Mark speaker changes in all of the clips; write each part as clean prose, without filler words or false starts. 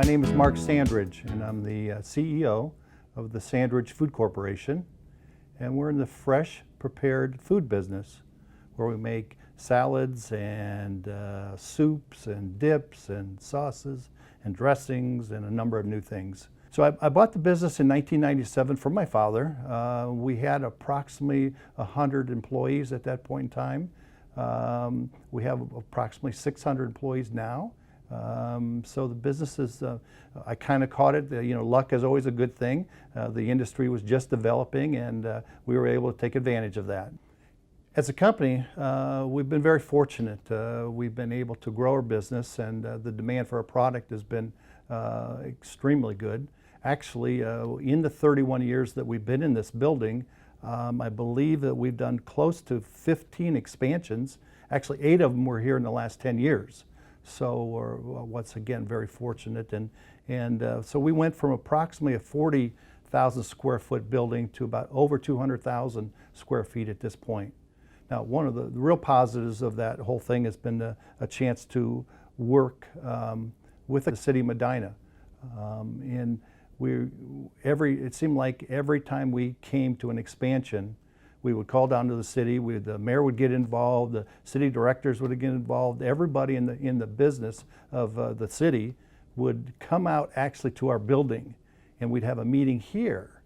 Speaker 1: name is Mark Sandridge, and I'm the CEO of the Sandridge Food Corporation, and we're in the fresh prepared food business where we make salads and soups and dips and sauces and dressings and a number of new things. So I bought the business in 1997 from my father. We had approximately 100 employees at that point in time. We have approximately 600 employees now. So the business is, I kind of caught it. Luck is always a good thing. The industry was just developing, and we were able to take advantage of that. As a company, we've been very fortunate. We've been able to grow our business, and the demand for our product has been extremely good. Actually, in the 31 years that we've been in this building, I believe that we've done close to 15 expansions. Actually, 8 of them were here in the last 10 years. So we're once again very fortunate, and so we went from approximately a 40,000 square foot building to about over 200,000 square feet at this point. Now, one of the real positives of that whole thing has been a chance to work with the city of Medina. And it seemed like every time we came to an expansion, we would call down to the city, the mayor would get involved, the city directors would get involved, everybody in the business of the city would come out actually to our building, and we'd have a meeting here.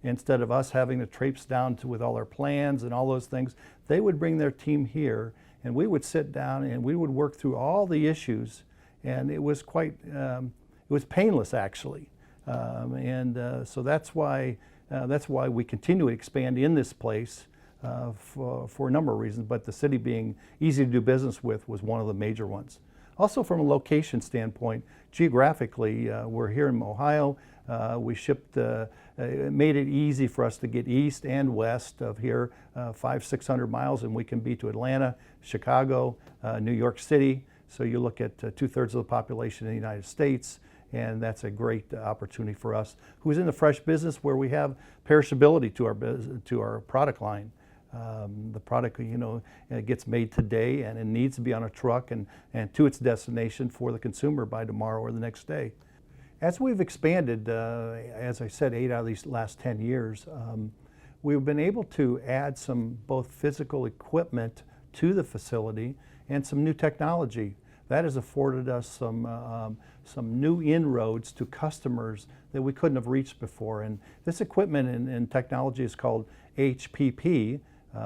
Speaker 1: Instead of us having to traipse down with all our plans and all those things, they would bring their team here, and we would sit down and we would work through all the issues, and it was it was painless actually. So that's why we continue to expand in this place for a number of reasons, but the city being easy to do business with was one of the major ones. Also from a location standpoint, geographically, we're here in Ohio. We shipped, it made it easy for us to get east and west of here, 500-600 miles, and we can be to Atlanta, Chicago, New York City. So you look at 2/3 of the population in the United States, and that's a great opportunity for us, who's in the fresh business where we have perishability to our product line. The product, it gets made today, and it needs to be on a truck and to its destination for the consumer by tomorrow or the next day. As we've expanded, as I said, 8 out of these last 10 years, we've been able to add some both physical equipment to the facility and some new technology. That has afforded us some new inroads to customers that we couldn't have reached before. And this equipment and technology is called HPP,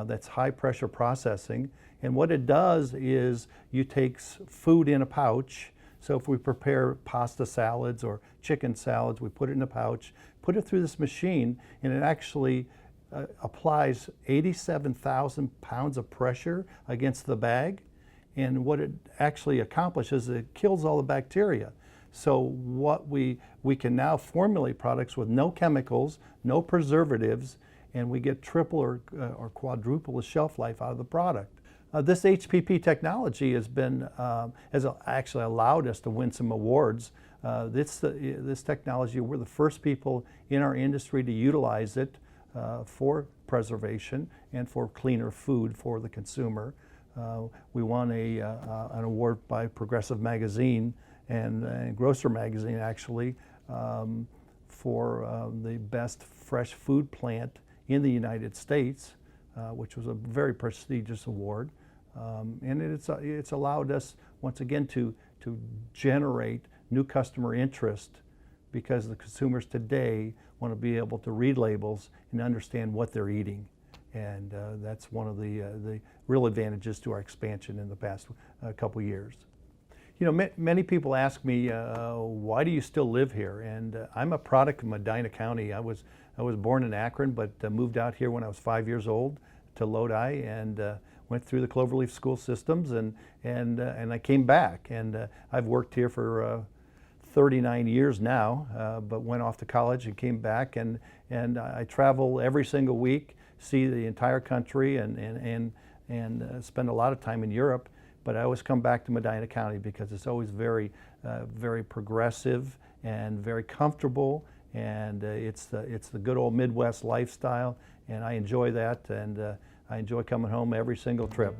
Speaker 1: that's high pressure processing. And what it does is you take food in a pouch. So if we prepare pasta salads or chicken salads, we put it in a pouch, put it through this machine, and it actually applies 87,000 pounds of pressure against the bag. And what it actually accomplishes is it kills all the bacteria. So what we can now formulate products with no chemicals, no preservatives, and we get triple or quadruple the shelf life out of the product. This HPP technology has actually allowed us to win some awards. This technology, we're the first people in our industry to utilize it for preservation and for cleaner food for the consumer. We won an award by Progressive Magazine and Grocer Magazine actually for the best fresh food plant in the United States, which was a very prestigious award. And it's allowed us once again to generate new customer interest, because the consumers today want to be able to read labels and understand what they're eating. And that's one of the real advantages to our expansion in the past couple years. Many people ask me, why do you still live here? And I'm a product of Medina County. I was born in Akron, but moved out here when I was 5 years old to Lodi, and went through the Cloverleaf school systems, and I came back. And I've worked here for 39 years now, but went off to college and came back, and I travel every single week, see the entire country, and spend a lot of time in Europe. But I always come back to Medina County because it's always very progressive and very comfortable, and it's the good old Midwest lifestyle, and I enjoy that, and I enjoy coming home every single trip.